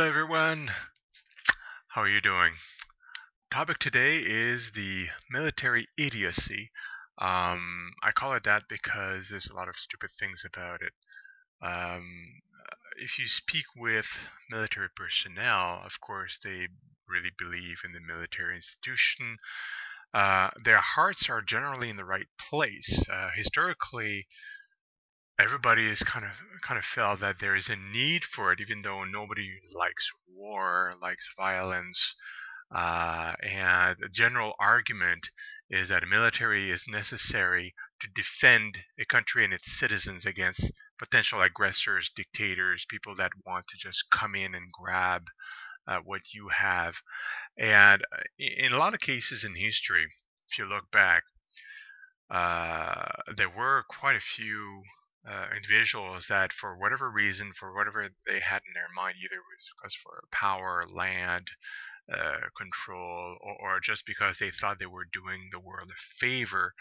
Hello, everyone. How are you doing? Topic today is the military idiocy. I call it that because there's a lot of stupid things about it. If you speak with military personnel, of course, they really believe in the military institution. Their hearts are generally in the right place. Historically, everybody is kind of felt that there is a need for it, even though nobody likes war, likes violence. And the general argument is that the military is necessary to defend a country and its citizens against potential aggressors, dictators, people that want to just come in and grab what you have. And in a lot of cases in history, if you look back, there were quite a few individuals that, for whatever reason, for whatever they had in their mind, either it was because for power, land, control, or just because they thought they were doing the world a favor.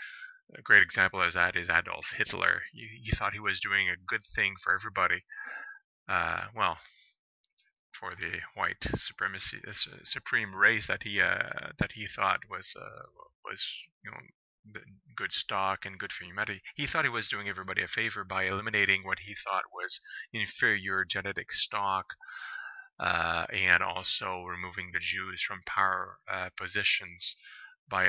A great example of that is Adolf Hitler. He thought he was doing a good thing for everybody. Well, for the white supremacy, supreme race that he thought was the good stock and good for humanity. He thought he was doing everybody a favor by eliminating what he thought was inferior genetic stock, and also removing the Jews from power positions by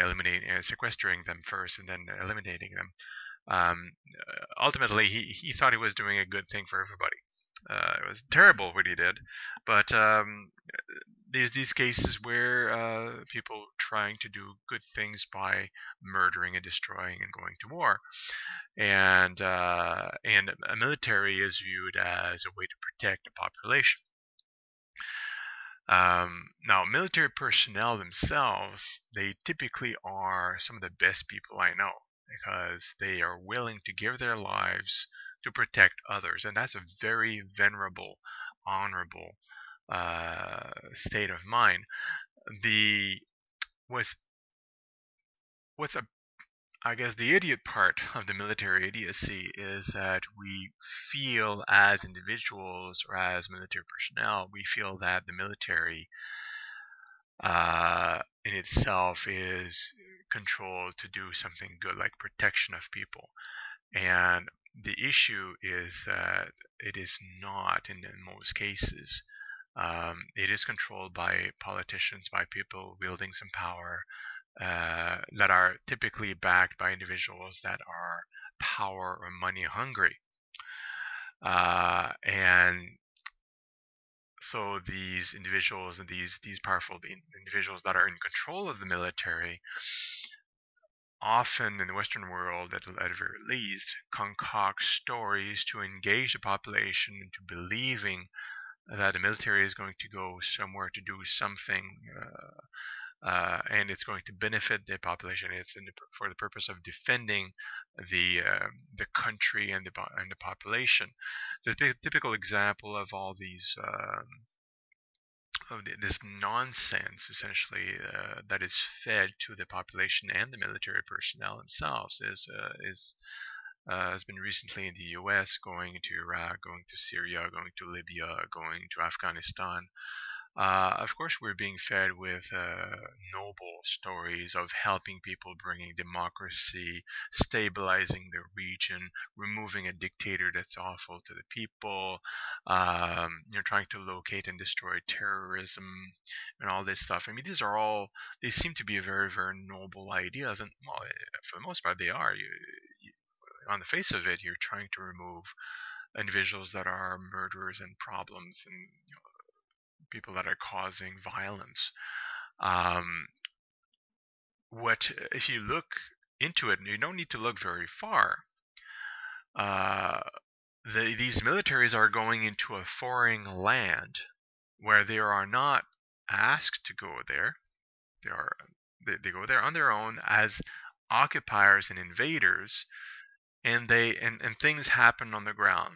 sequestering them first and then eliminating them. Ultimately, he thought he was doing a good thing for everybody. It was terrible what he did, but there's these cases where people trying to do good things by murdering and destroying and going to war, and a military is viewed as a way to protect the population. Now, military personnel themselves, they typically are some of the best people I know because they are willing to give their lives to protect others. And that's a very venerable, honorable state of mind. The what's what's a I guess the idiot part of the military idiocy is that we feel as individuals or as military personnel, we feel that the military in itself is controlled to do something good, like protection of people. And the issue is that it is not in most cases. It is controlled by politicians, by people wielding some power, that are typically backed by individuals that are power or money hungry. And so these individuals and these powerful individuals that are in control of the military, often in the Western world, at the very least, concoct stories to engage the population into believing that the military is going to go somewhere to do something, and it's going to benefit the population. It's for the purpose of defending the country and the population. The typical example of all these of this nonsense, essentially, that is fed to the population and the military personnel themselves has been recently in the U.S., going to Iraq, going to Syria, going to Libya, going to Afghanistan. Of course, we're being fed with noble stories of helping people, bringing democracy, stabilizing the region, removing a dictator that's awful to the people, trying to locate and destroy terrorism and all this stuff. I mean, they seem to be very, very noble ideas, and well, for the most part, they are. On the face of it, you're trying to remove individuals that are murderers and problems and people that are causing violence. Um, what if you look into it, and you don't need to look very far. Uh, these militaries are going into a foreign land where they are not asked to go there. They go there on their own as occupiers and invaders, and and things happen on the ground.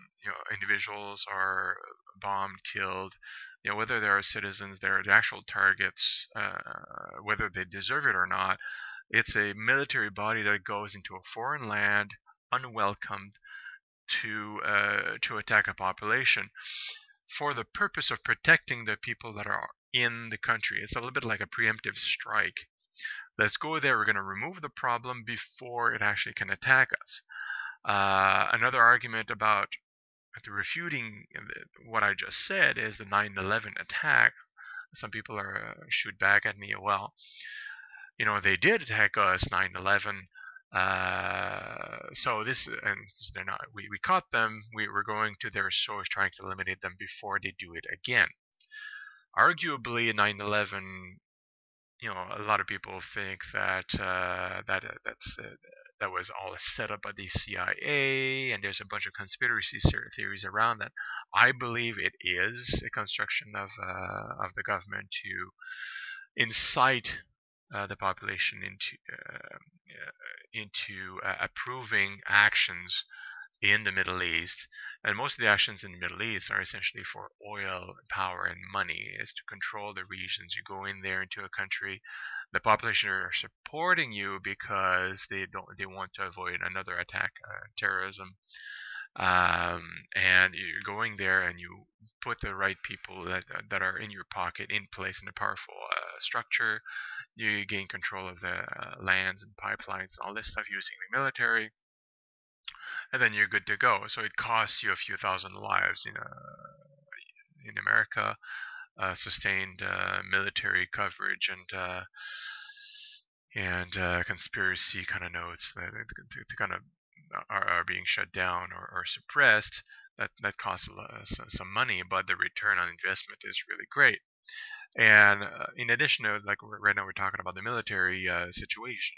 Individuals are bombed, killed. Whether they are citizens, they're the actual targets, whether they deserve it or not. It's a military body that goes into a foreign land, unwelcomed, to attack a population. for the purpose of protecting the people that are in the country. It's a little bit like a preemptive strike. Let's go there. We're going to remove the problem before it actually can attack us. Another argument about refuting what I just said is the 9/11 attack. Some people are shoot back at me. Well, they did attack us 9/11. So this, and they're not. We caught them. We were going to their source, trying to eliminate them before they do it again. Arguably, 9/11. A lot of people think that that was all set up by the CIA, and there's a bunch of conspiracy theories around that. I believe it is a construction of the government to incite the population into approving actions in the Middle East. And most of the actions in the Middle East are essentially for oil, power, and money, is to control the regions. You go in there into a country, the population are supporting you because they want to avoid another attack, terrorism. And you're going there and you put the right people that are in your pocket in place in a powerful structure. You gain control of the lands and pipelines and all this stuff using the military, and then you're good to go. So it costs you a few thousand lives in America, sustained military coverage and conspiracy kind of notes that to kind of are being shut down or suppressed. That costs some money, but the return on investment is really great. And in addition to, like, right now we're talking about the military situation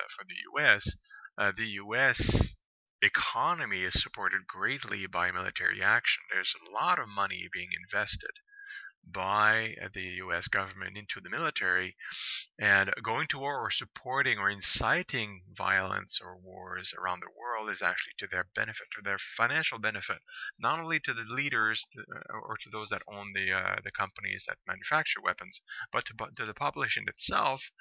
for the U.S. The U.S. economy is supported greatly by military action. There's a lot of money being invested by the U.S. government into the military, and going to war or supporting or inciting violence or wars around the world is actually to their benefit, to their financial benefit, not only to the leaders or to those that own the companies that manufacture weapons, but to the population itself,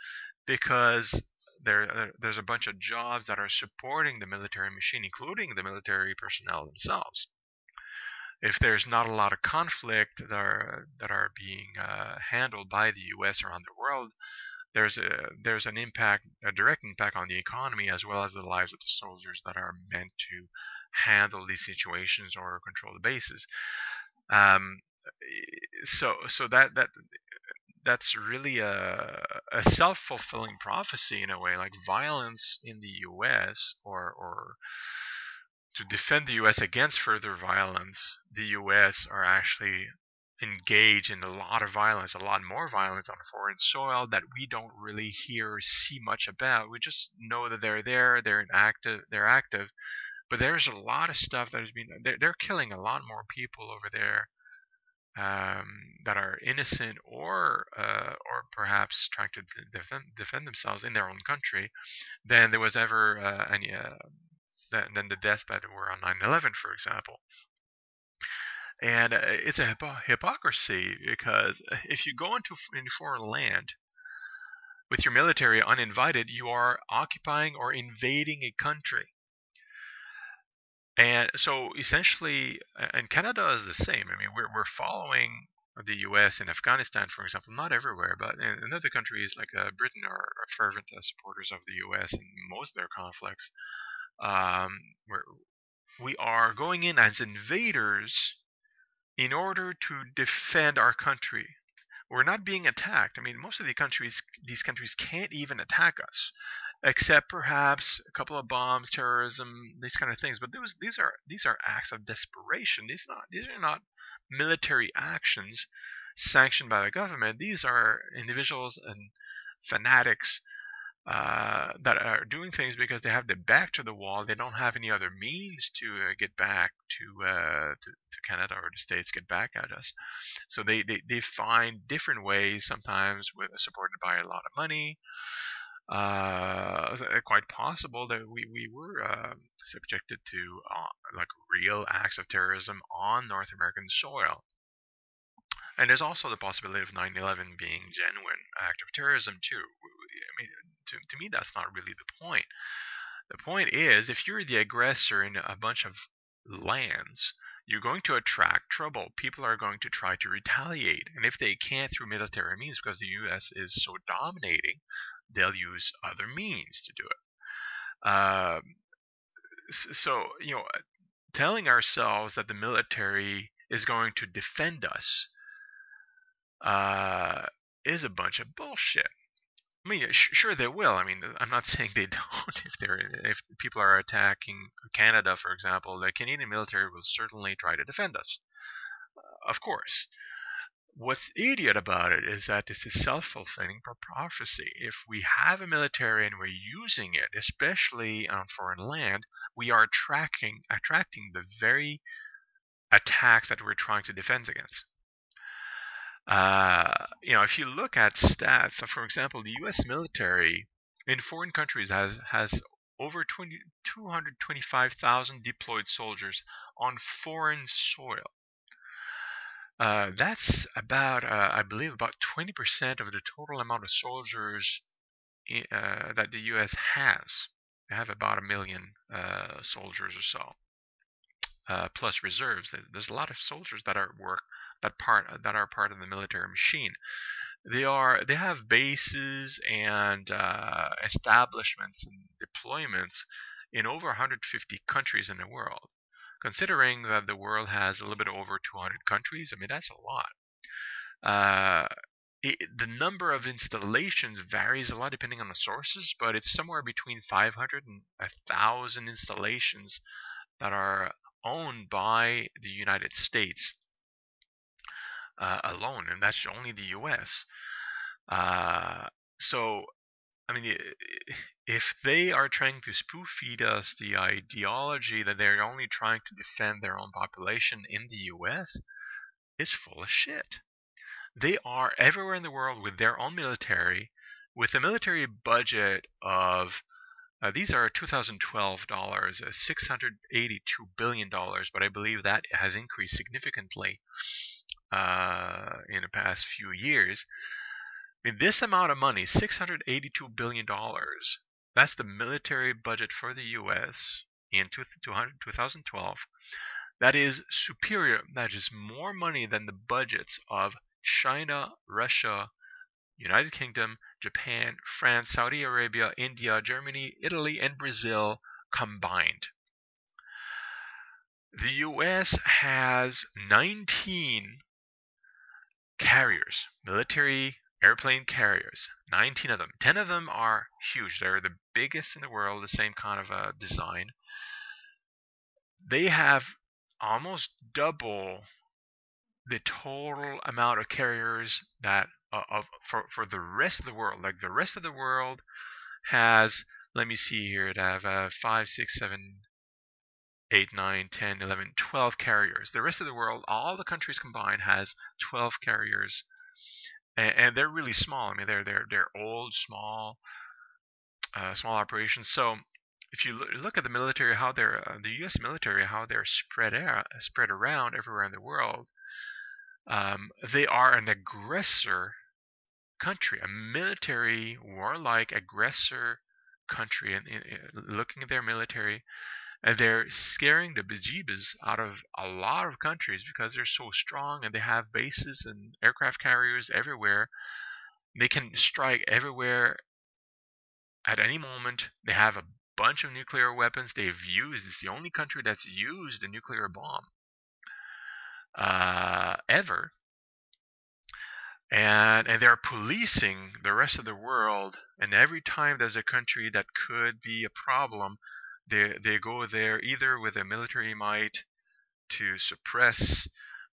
because there's a bunch of jobs that are supporting the military machine, including the military personnel themselves. If there's not a lot of conflict that are being handled by the U.S. around the world, there's an impact, a direct impact on the economy, as well as the lives of the soldiers that are meant to handle these situations or control the bases. Um, so that's really a self-fulfilling prophecy in a way. Like, violence in the U.S. or to defend the U.S. against further violence, the U.S. are actually engaged in a lot of violence, a lot more violence on foreign soil that we don't really hear or see much about. We just know that they're there, they're active, but there's a lot of stuff that has been. They're killing a lot more people over there that are innocent or perhaps trying to defend themselves in their own country than there was ever any. Than the deaths that were on 9/11, for example. And it's a hypocrisy, because if you go into foreign land with your military uninvited, you are occupying or invading a country. And so essentially, and Canada is the same. I mean, we're following the U.S. in Afghanistan, for example, not everywhere, but in other countries like Britain are fervent supporters of the U.S. in most of their conflicts. Um, we are going in as invaders in order to defend our country. We're not being attacked. I mean, most of these countries can't even attack us, except perhaps a couple of bombs, terrorism, these kind of things. But these are acts of desperation. These are not military actions sanctioned by the government. These are individuals and fanatics that are doing things because they have their back to the wall. They don't have any other means to get back to Canada or the States, get back at us. So they find different ways, sometimes supported by a lot of money. Quite possible that we were subjected to like real acts of terrorism on North American soil. And there's also the possibility of 9/11 being genuine act of terrorism too. I mean, to me, that's not really the point. The point is, if you're the aggressor in a bunch of lands, you're going to attract trouble. People are going to try to retaliate. And if they can't through military means because the US is so dominating, they'll use other means to do it. So, telling ourselves that the military is going to defend us uh, is a bunch of bullshit. I mean, sure they will. I mean, I'm not saying they don't. If people are attacking Canada, for example, the Canadian military will certainly try to defend us, of course. What's idiot about it is that this is self-fulfilling prophecy. If we have a military and we're using it, especially on foreign land, we are attracting the very attacks that we're trying to defend against. If you look at stats, so for example, the U.S. military in foreign countries has over 225,000 deployed soldiers on foreign soil. That's about, I believe, about 20% of the total amount of soldiers that the U.S. has. They have about 1 million soldiers or so. Plus reserves. There's a lot of soldiers that are part of the military machine. They have bases and establishments and deployments in over 150 countries in the world. Considering that the world has a little bit over 200 countries, I mean that's a lot. The number of installations varies a lot depending on the sources, but it's somewhere between 500 and 1,000 installations that are owned by the United States alone, and that's only the U.S. So, I mean, if they are trying to spoon feed us the ideology that they're only trying to defend their own population in the U.S., it's full of shit. They are everywhere in the world with their own military, with a military budget of these are 2012 dollars, $682 billion, but I believe that has increased significantly in the past few years. I mean, this amount of money, $682 billion, that's the military budget for the U.S. in 2012. That is superior. That is more money than the budgets of China, Russia, United Kingdom, Japan, France, Saudi Arabia, India, Germany, Italy, and Brazil combined. The US has 19 carriers, military airplane carriers, 19 of them. 10 of them are huge. They're the biggest in the world, the same kind of design. They have almost double the total amount of carriers that for the rest of the world. Like the rest of the world has, let me see here, it have 5, 6, 7, 8, 9, 10, 11, 12 carriers. The rest of the world, all the countries combined, has 12 carriers, and they're really small. I mean, they're old, small operations. So if you look at the military, how they're the U.S. military, how they're spread around everywhere in the world. They are an aggressor country, a military, warlike aggressor country, and looking at their military, and they're scaring the bejeebus out of a lot of countries because they're so strong and they have bases and aircraft carriers everywhere. They can strike everywhere at any moment. They have a bunch of nuclear weapons. It's the only country that's used a nuclear bomb ever. And they're policing the rest of the world, and every time there's a country that could be a problem, they go there either with a military might to suppress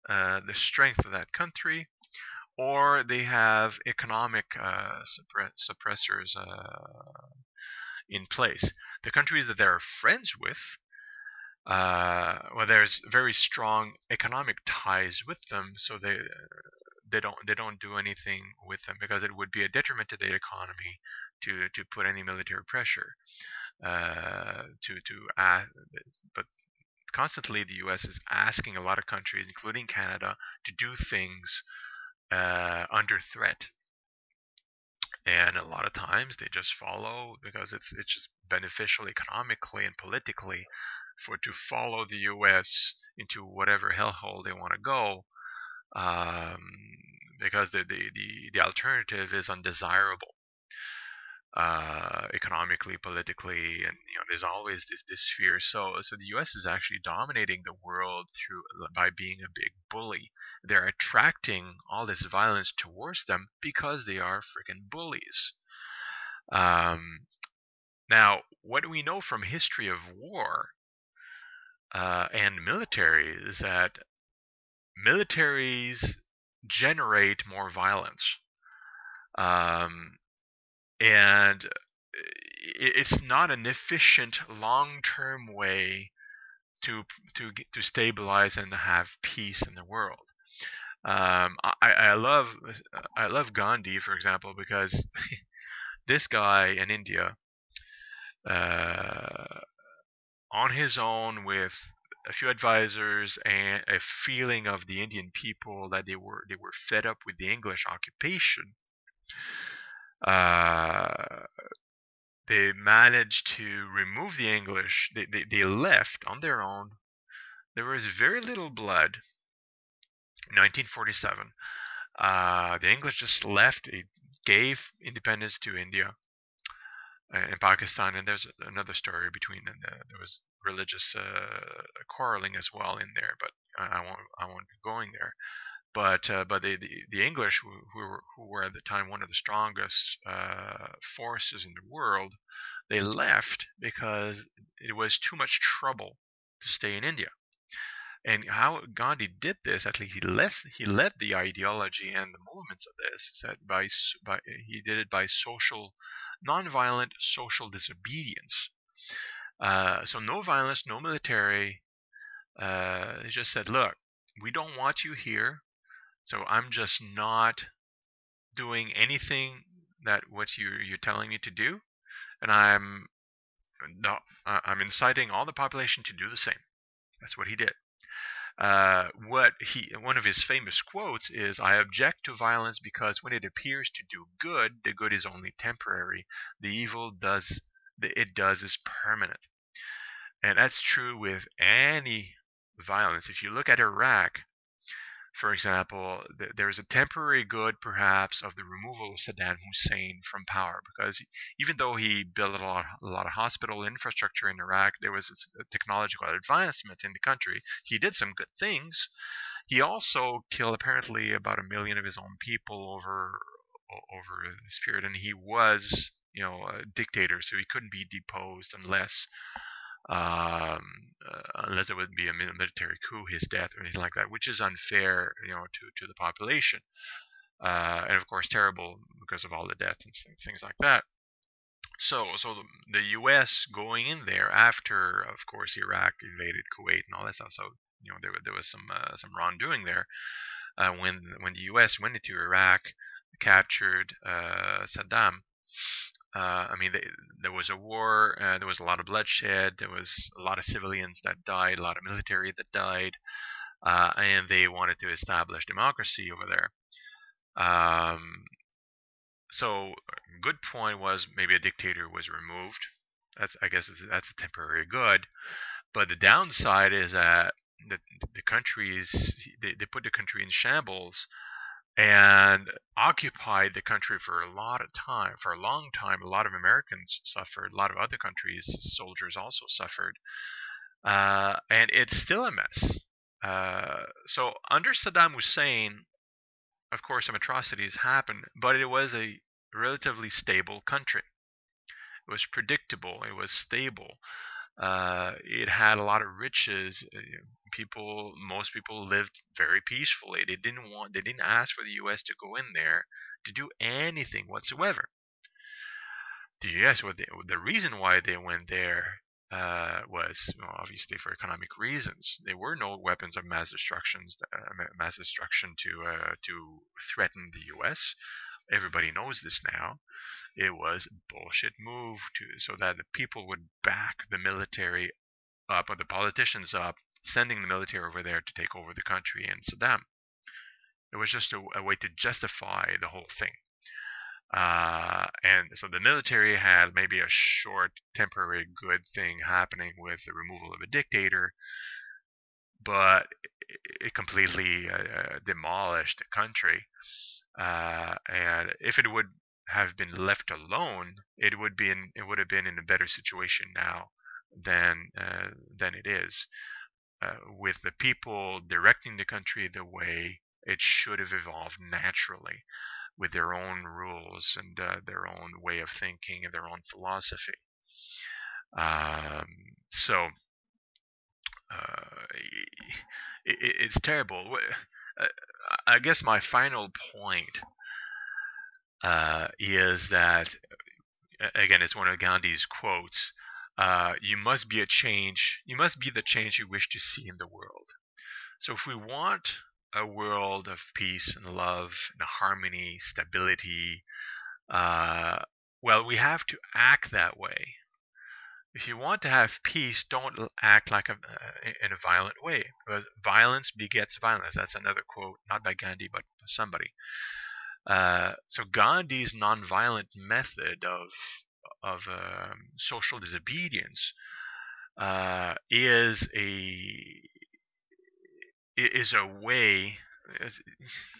the strength of that country, or they have economic suppressors in place. The countries that they're friends with, there's very strong economic ties with them, so they don't do anything with them because it would be a detriment to the economy to put any military pressure but constantly the US is asking a lot of countries, including Canada, to do things under threat. And a lot of times they just follow because it's just beneficial economically and politically for to follow the U.S. into whatever hellhole they want to go, um, because the alternative is undesirable, economically, politically, and there's always this fear. So the U.S. is actually dominating the world through by being a big bully. They're attracting all this violence towards them because they are freaking bullies. Um, Now, what do we know from history of war and military is that militaries generate more violence. Um, and it's not an efficient long-term way to to stabilize and have peace in the world. I love Gandhi, for example, because this guy in India, uh, on his own with a few advisors and a feeling of the Indian people that they were fed up with the English occupation, uh, they managed to remove the English. They left on their own. There was very little blood. 1947, the English just left. It gave independence to India and Pakistan, and there's another story between them. There was religious quarreling as well in there, but I won't be going there. But the English, who were at the time one of the strongest forces in the world, they left because it was too much trouble to stay in India. And how Gandhi did this, actually, he led the ideology and the movements of this. Is that he did it by nonviolent social disobedience. So no violence, no military. He just said, "Look, we don't want you here, so I'm just not doing anything that what you're telling me to do, and no, I'm inciting all the population to do the same." That's what he did. One of his famous quotes is, "I object to violence because when it appears to do good, the good is only temporary. The evil it does is permanent." And that's true with any violence. If you look at Iraq, for example, there's a temporary good, perhaps, of the removal of Saddam Hussein from power, because even though he built a lot of hospital infrastructure in Iraq, there was a technological advancement in the country. He did some good things. He also killed apparently about 1 million of his own people over this period, and he was, a dictator, so he couldn't be deposed um, unless it would be a military coup, his death or anything like that, which is unfair, to the population, and of course terrible because of all the deaths and things like that. So the U.S. going in there after, of course, Iraq invaded Kuwait and all that stuff. So there was some wrongdoing there when the U.S. went into Iraq, captured Saddam. I mean, there was a war. There was a lot of bloodshed. There was a lot of civilians that died, a lot of military that died, and they wanted to establish democracy over there. So, good point was maybe a dictator was removed. I guess that's a temporary good. But the downside is that the countries they put the country in shambles and occupied the country for a lot of time, for a long time. A lot of Americans suffered. A lot of other countries, soldiers also suffered, and it's still a mess. So under Saddam Hussein, of course, some atrocities happened, but it was a relatively stable country. It was predictable. It was stable. It had a lot of riches. Most people lived very peacefully. They didn't ask for the U.S. to go in there to do anything whatsoever. The U.S. The reason why they went there was, obviously for economic reasons. There were no weapons of mass destruction to threaten the U.S. Everybody knows this now. It was a bullshit move so that the people would back the military up, or the politicians up, sending the military over there to take over the country and Saddam. It was just a way to justify the whole thing. And so the military had maybe a short, temporary good thing happening with the removal of a dictator, but it completely demolished the country. And if it would have been left alone, it would have been in a better situation now than it is, with the people directing the country the way it should have evolved naturally, with their own rules and their own way of thinking and their own philosophy. Um, so it's terrible. Uh, I guess my final point is that, again, it's one of Gandhi's quotes. You must be a change. You must be the change you wish to see in the world. So if we want a world of peace and love and harmony, stability, uh, well, we have to act that way. If you want to have peace, don't act like in a violent way, because violence begets violence. That's another quote, not by Gandhi, but somebody. So Gandhi's nonviolent method of social disobedience is a way, is,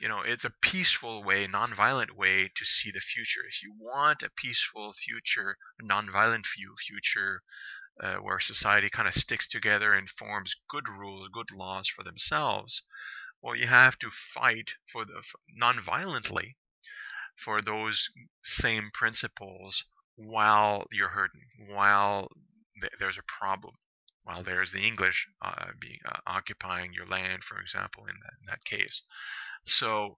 it's a peaceful way, nonviolent way to see the future. If you want a peaceful future, a nonviolent future, where society kind of sticks together and forms good rules, good laws for themselves, well, you have to fight non-violently for those same principles while you're hurting, while there's a problem, while there's the English being occupying your land, for example, in that case. So,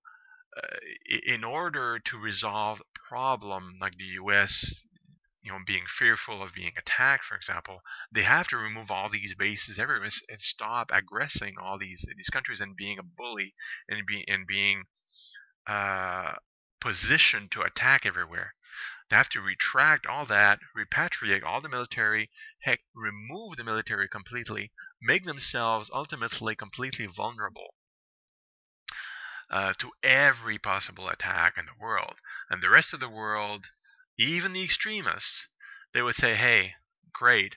in order to resolve a problem like the U.S., being fearful of being attacked, for example, they have to remove all these bases everywhere and stop aggressing all these countries and being a bully and being uh, positioned to attack everywhere. They have to retract all that, repatriate all the military, heck, remove the military completely, make themselves ultimately completely vulnerable to every possible attack in the world. And the rest of the world, even the extremists, they would say, hey, great,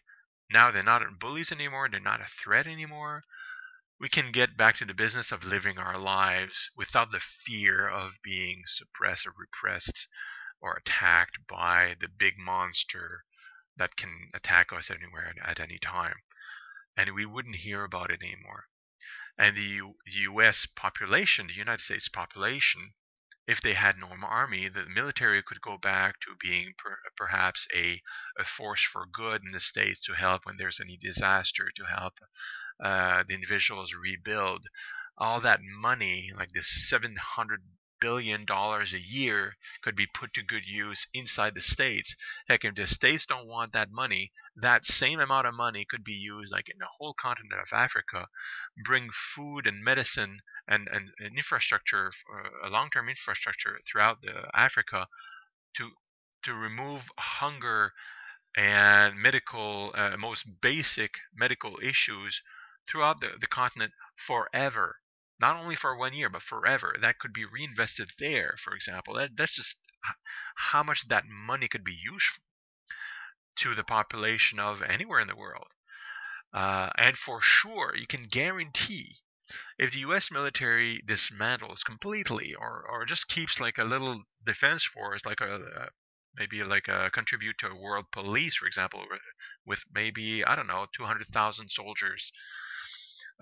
now they're not bullies anymore, they're not a threat anymore. We can get back to the business of living our lives without the fear of being suppressed or repressed or attacked by the big monster that can attack us anywhere at any time. And we wouldn't hear about it anymore. And the US population, the United States population, if they had no army, the military could go back to being perhaps a force for good in the States, to help when there's any disaster, to help the individuals rebuild. All that money, like this $700 billion a year, could be put to good use inside the States. Heck, if the States don't want that money, that same amount of money could be used, like in the whole continent of Africa, bring food and medicine and infrastructure, a long-term infrastructure throughout Africa, to remove hunger and most basic medical issues throughout the continent forever. Not only for 1 year, but forever. That could be reinvested there, for example. That's just how much that money could be used to the population of anywhere in the world. And for sure, you can guarantee, if the U.S. military dismantles completely, or just keeps like a little defense force, like maybe like a contribute to a world police, for example, with maybe, I don't know, 200,000 soldiers,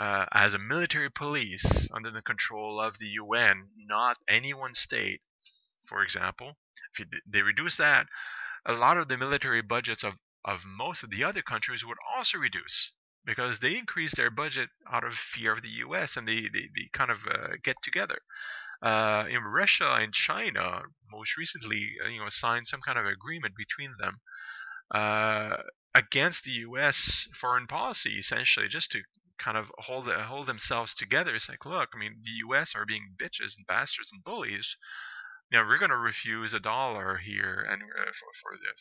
as a military police under the control of the UN, not any one state, for example. If they reduce that, a lot of the military budgets of most of the other countries would also reduce, because they increase their budget out of fear of the US, and they kind of get together. In Russia and China, most recently, signed some kind of agreement between them uh, against the US foreign policy, essentially, just to kind of hold themselves together. It's like, look, I mean, the US are being bitches and bastards and bullies. We're going to refuse a dollar here, and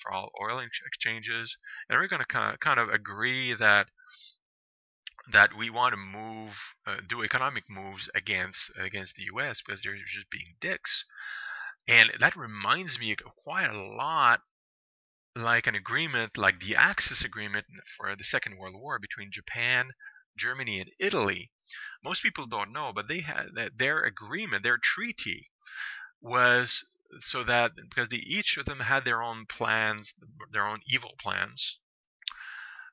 for all oil exchanges, and we're going to kind of agree that we want to do economic moves against the U.S. because they're just being dicks. And that reminds me quite a lot like an agreement, like the Axis agreement for the Second World War between Japan, Germany, and Italy. Most people don't know, but they had their agreement, their treaty was so that because each of them had their own plans, their own evil plans,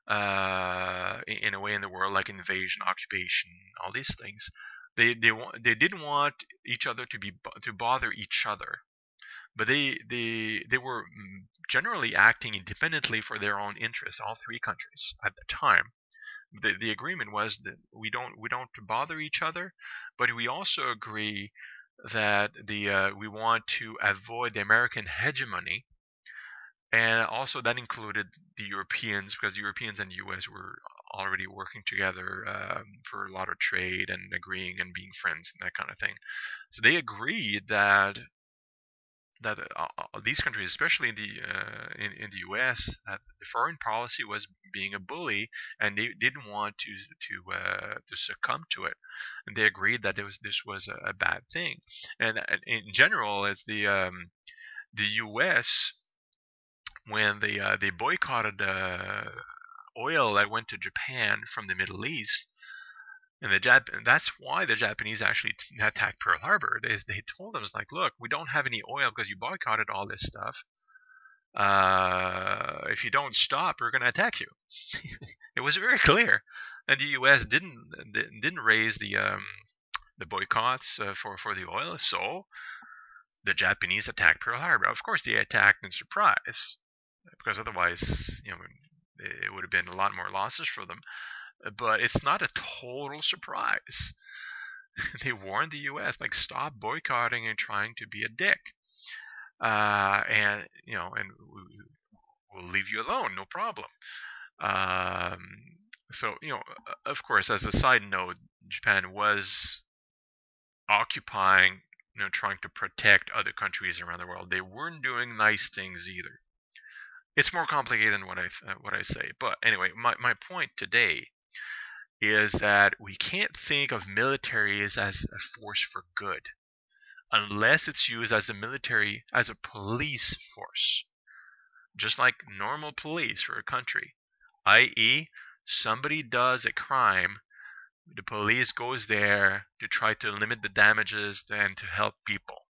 in a way in the world, like invasion, occupation, all these things. They didn't want each other to bother each other, but they were generally acting independently for their own interests. All three countries at the time. The agreement was that we don't bother each other, but we also agree that we want to avoid the American hegemony, and also that included the Europeans, because the Europeans and the U.S. were already working together for a lot of trade and agreeing and being friends and that kind of thing. So they agreed that these countries, especially in the U.S., the foreign policy was being a bully, and they didn't want to succumb to it, and they agreed that this was a bad thing. And in general, as the U.S., when they boycotted oil that went to Japan from the Middle East, and that's why the Japanese actually attacked Pearl Harbor. They told them, it's like, look, we don't have any oil because you boycotted all this stuff. If you don't stop, we're going to attack you. It was very clear, and the U.S. didn't raise the boycotts for the oil, so the Japanese attacked Pearl Harbor. Of course, they attacked in surprise, because otherwise, it would have been a lot more losses for them. But it's not a total surprise. They warned the U.S. like, stop boycotting and trying to be a dick, and we'll leave you alone, no problem. Um, so of course, as a side note, Japan was occupying, trying to protect other countries around the world. They weren't doing nice things either. It's more complicated than what I say. But anyway, my point today is that we can't think of militaries as a force for good unless it's used as a police force, just like normal police for a country, i.e., somebody does a crime, the police goes there to try to limit the damages and to help people,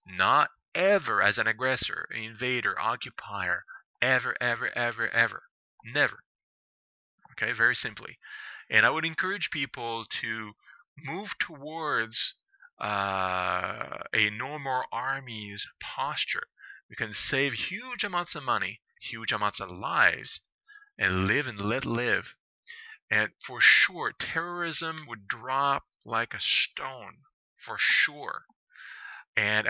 not ever as an aggressor, invader, occupier, ever, ever, ever, ever, never. Okay, very simply. And I would encourage people to move towards a no more armies posture. We can save huge amounts of money, huge amounts of lives, and live and let live. And for sure, terrorism would drop like a stone, for sure. And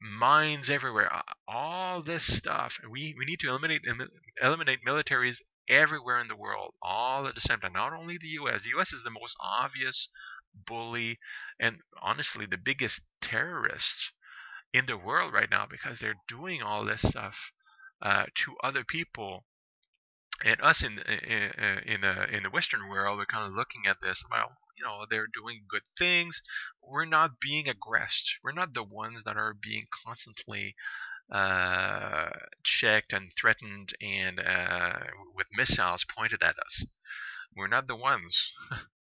mines everywhere, all this stuff. We need to eliminate militaries everywhere in the world, all at the same time. Not only the U.S. The U.S. is the most obvious bully and honestly the biggest terrorist in the world right now, because they're doing all this stuff to other people. And us in the Western world, we're kind of looking at this. Well, they're doing good things. We're not being aggressed. We're not the ones that are being constantly uh, checked and threatened and with missiles pointed at us. We're not the ones.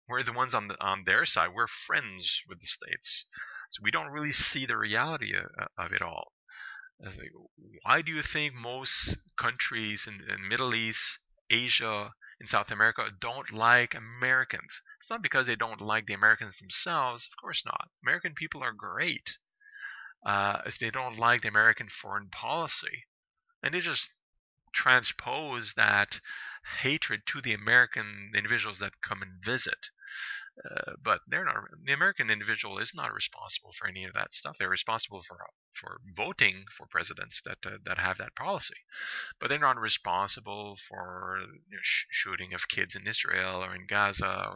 We're the ones on their side. We're friends with the states, so we don't really see the reality of it all. Like, why do you think most countries in Middle East, Asia, in South America don't like Americans? It's not because they don't like the Americans themselves. Of course not. American people are great. As they don't like the American foreign policy, and they just transpose that hatred to the American individuals that come and visit. But they're not. The American individual is not responsible for any of that stuff. They're responsible for voting for presidents that have that policy, but they're not responsible for shooting of kids in Israel or in Gaza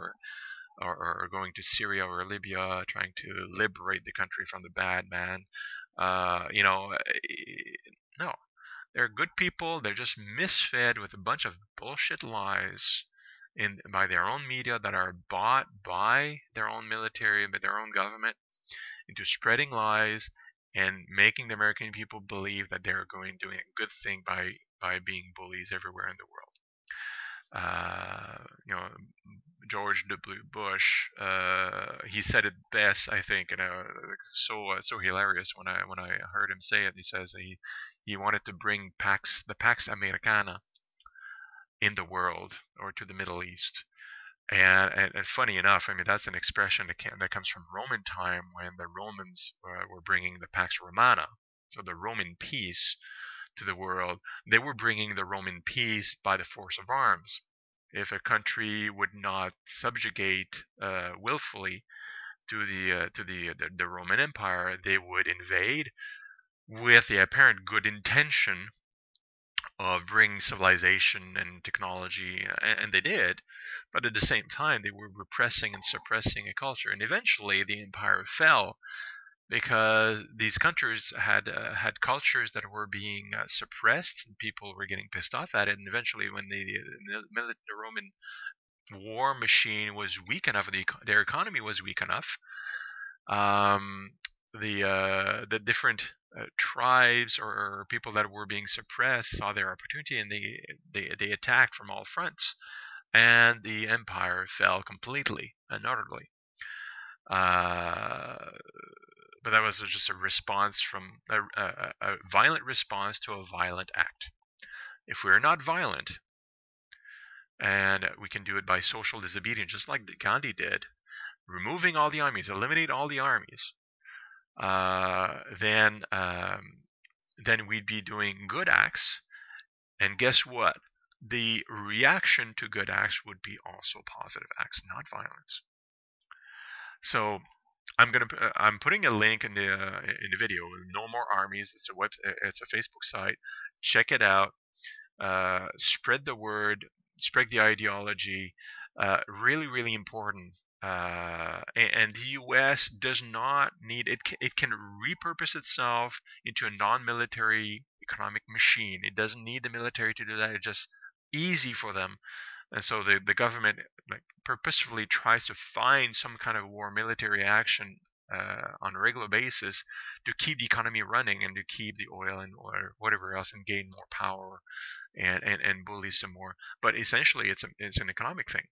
or going to Syria or Libya, trying to liberate the country from the bad man. No, they're good people. They're just misfed with a bunch of bullshit lies by their own media that are bought by their own military, by their own government, into spreading lies and making the American people believe that they're doing a good thing by being bullies everywhere in the world. You know, George W. Bush, he said it best, I think, and so hilarious when I heard him say it. He says he wanted to bring the Pax Americana in the world or to the Middle East. And funny enough, I mean that's an expression that comes from Roman time when the Romans were bringing the Pax Romana, so the Roman peace, to the world. They were bringing the Roman peace by the force of arms. If a country would not subjugate willfully to the Roman Empire, they would invade with the apparent good intention of bringing civilization and technology, and they did, but at the same time they were repressing and suppressing a culture, and eventually the empire fell because these countries had cultures that were being suppressed, and people were getting pissed off at it, and eventually when the Roman war machine was weak enough, their economy was weak enough, um, the different tribes or people that were being suppressed saw their opportunity, and they attacked from all fronts, and the empire fell completely and utterly. Uh, but that was just a response from a violent response to a violent act. If we're not violent, and we can do it by social disobedience, just like Gandhi did, removing all the armies, eliminate all the armies, then we'd be doing good acts. And guess what? The reaction to good acts would be also positive acts, not violence. So I'm putting a link in the video. No More Armies. It's a Facebook site. Check it out. Spread the word. Spread the ideology. Really, really important. And the U.S. does not need it. It can repurpose itself into a non-military economic machine. It doesn't need the military to do that. It's just easy for them. And so the government like purposefully tries to find some kind of war military action on a regular basis to keep the economy running and to keep the oil and whatever else and gain more power and bully some more. But essentially, it's an economic thing.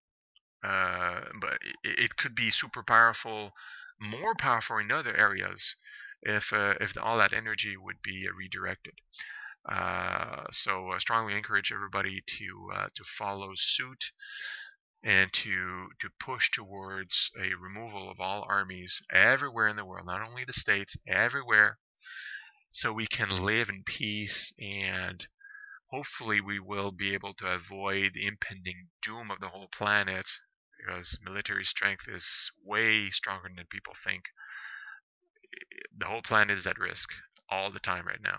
But it could be super powerful, more powerful in other areas if all that energy would be redirected. So I strongly encourage everybody to follow suit and to push towards a removal of all armies everywhere in the world, not only the states, everywhere, so we can live in peace, and hopefully we will be able to avoid the impending doom of the whole planet, because military strength is way stronger than people think. The whole planet is at risk all the time right now.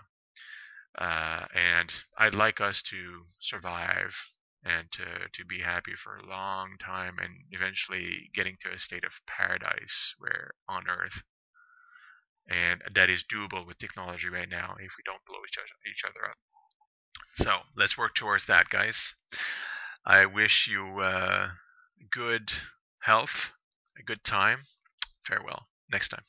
And I'd like us to survive and to be happy for a long time, and eventually getting to a state of paradise where on Earth, and that is doable with technology right now if we don't blow each other up. So let's work towards that, guys. I wish you good health, a good time. Farewell. Next time.